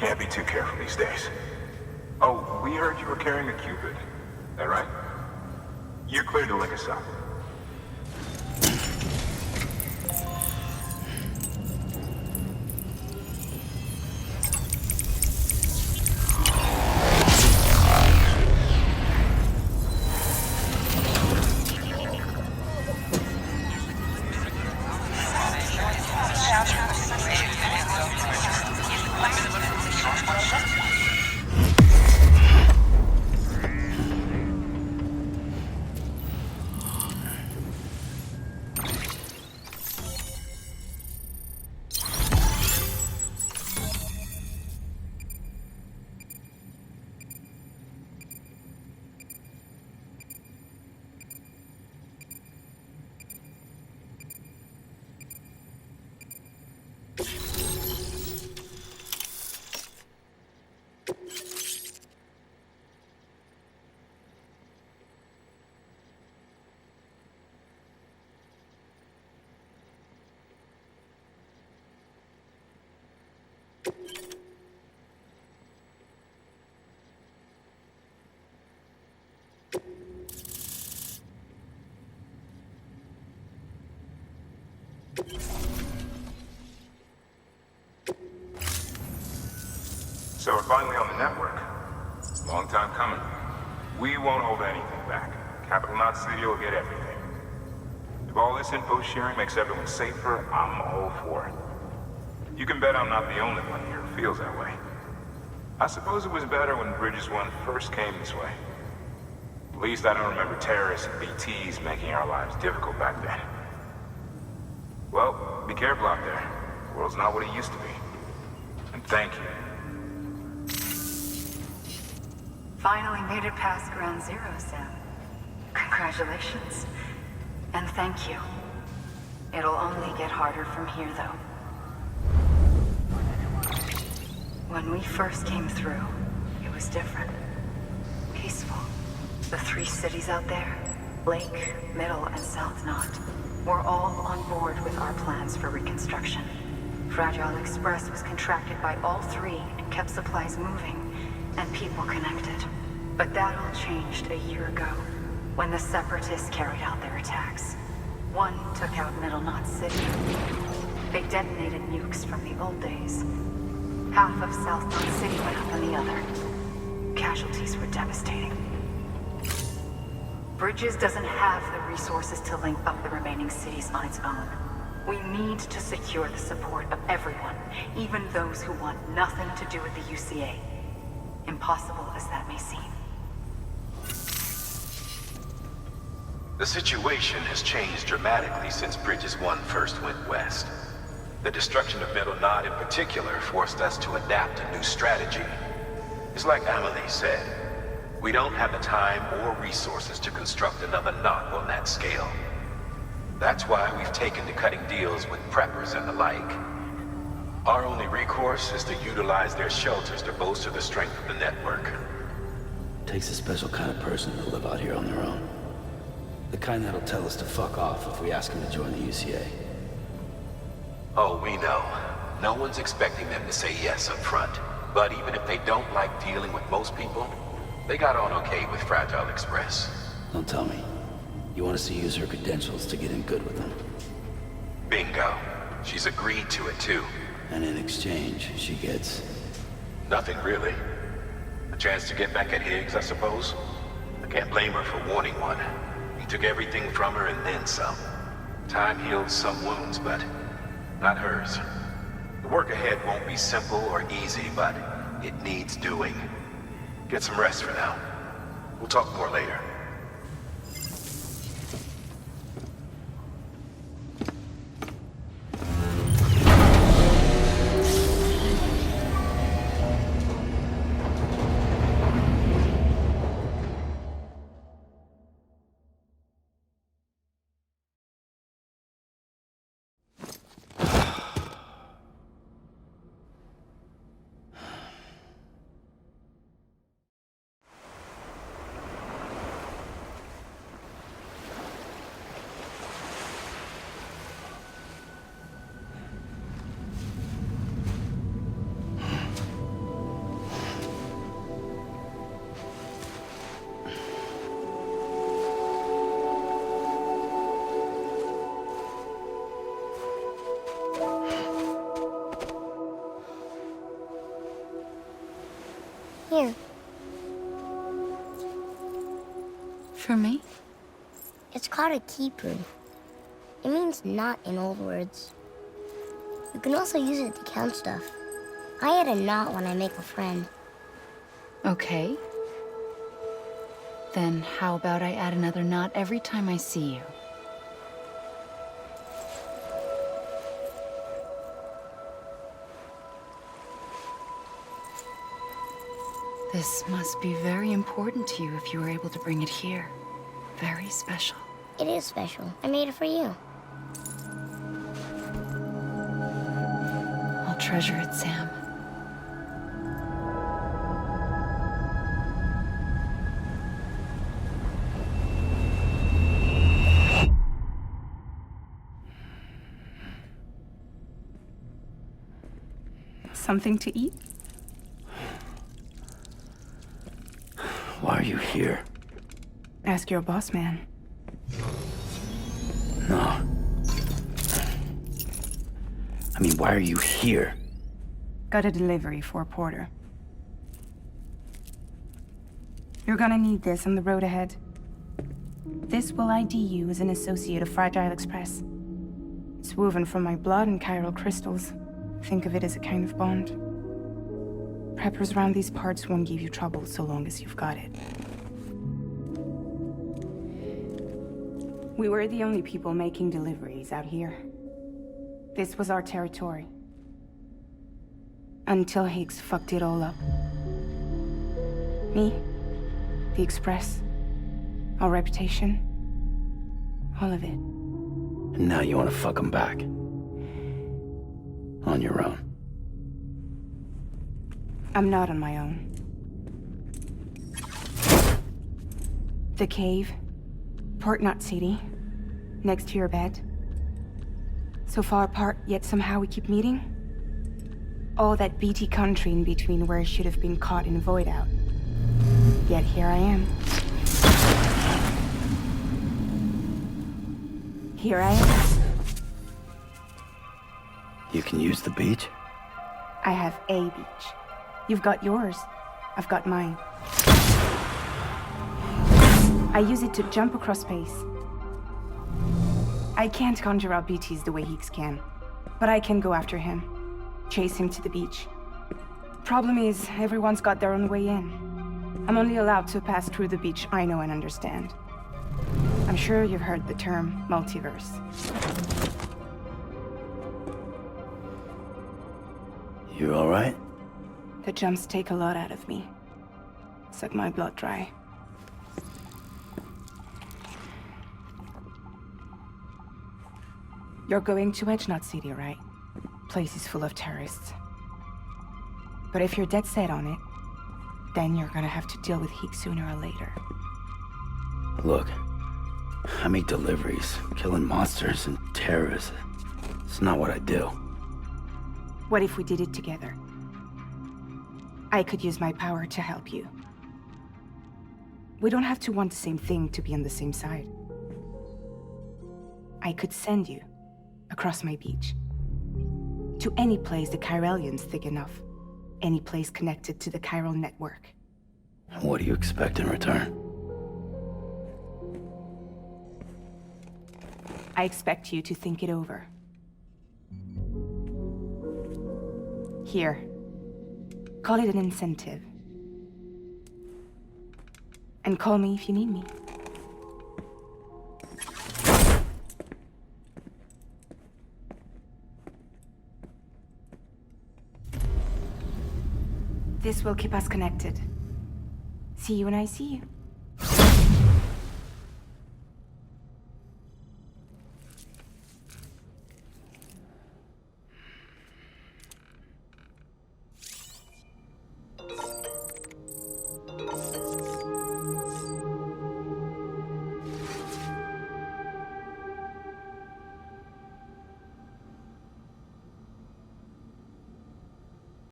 Can't be too careful these days. Oh, we heard you were carrying a Cupid. That right? You're clear to link us up. So we're finally on the network. Long time coming. We won't hold anything back. Capital Knot City will get everything. If all this info sharing makes everyone safer, I'm all for it. You can bet I'm not the only one here who feels that way. I suppose it was better when Bridges 1 first came this way. At least I don't remember terrorists and BTs making our lives difficult back then. Well, be careful out there. The world's not what it used to be. And thank you. Finally made it past Ground Zero, Sam. Congratulations. And thank you. It'll only get harder from here, though. When we first came through, it was different. Peaceful. The 3 cities out there, Lake, Middle, and South Knot, were all on board with our plans for reconstruction. Fragile Express was contracted by all 3 and kept supplies moving and people connected. But that all changed a year ago, when the Separatists carried out their attacks. One took out Middle Knot City. They detonated nukes from the old days. Half of South Knot City went up on the other. Casualties were devastating. Bridges doesn't have the resources to link up the remaining cities on its own. We need to secure the support of everyone, even those who want nothing to do with the UCA. Impossible as that may seem. The situation has changed dramatically since Bridges 1 first went west. The destruction of Middle Knot in particular forced us to adapt a new strategy. It's like Amelie said, we don't have the time or resources to construct another knot on that scale. That's why we've taken to cutting deals with preppers and the like. Our only recourse is to utilize their shelters to bolster the strength of the network. Takes a special kind of person to live out here on their own. The kind that'll tell us to fuck off if we ask them to join the UCA. Oh, we know. No one's expecting them to say yes up front. But even if they don't like dealing with most people, they got on okay with Fragile Express. Don't tell me. You want us to use her credentials to get in good with them? Bingo. She's agreed to it too. And in exchange, she gets... Nothing really. A chance to get back at Higgs, I suppose. I can't blame her for wanting one. He took everything from her and then some. Time heals some wounds, but not hers. The work ahead won't be simple or easy, but it needs doing. Get some rest for now. We'll talk more later. Here. For me? It's called a keeper. It means knot in old words. You can also use it to count stuff. I add a knot when I make a friend. Okay. Then how about I add another knot every time I see you? This must be very important to you if you were able to bring it here. Very special. It is special. I made it for you. I'll treasure it, Sam. Something to eat? Why are you here? Ask your boss man. No. I mean, why are you here? Got a delivery for Porter. You're gonna need this on the road ahead. This will ID you as an associate of Fragile Express. It's woven from my blood and chiral crystals. Think of it as a kind of bond. Preppers around these parts won't give you trouble so long as you've got it. We were the only people making deliveries out here. This was our territory. Until Higgs fucked it all up. Me, the Express, our reputation, all of it. And now you want to fuck him back. On your own. I'm not on my own. The cave, Port Knot City, next to your bed. So far apart, yet somehow we keep meeting. All that BT country in between where I should have been caught in a void out. Yet here I am. Here I am. You can use the beach? I have a beach. You've got yours. I've got mine. I use it to jump across space. I can't conjure up BTs the way Higgs can, but I can go after him, chase him to the beach. Problem is, everyone's got their own way in. I'm only allowed to pass through the beach I know and understand. I'm sure you've heard the term multiverse. You all right? The jumps take a lot out of me. Suck my blood dry. You're going to Edge Knot City, right? Place is full of terrorists. But if you're dead set on it, then you're gonna have to deal with Higgs sooner or later. Look, I make deliveries, killing monsters and terrorists. It's not what I do. What if we did it together? I could use my power to help you. We don't have to want the same thing to be on the same side. I could send you across my beach. To any place the Chiralian's thick enough. Any place connected to the chiral network. What do you expect in return? I expect you to think it over. Here. Call it an incentive. And call me if you need me. This will keep us connected. See you when I see you.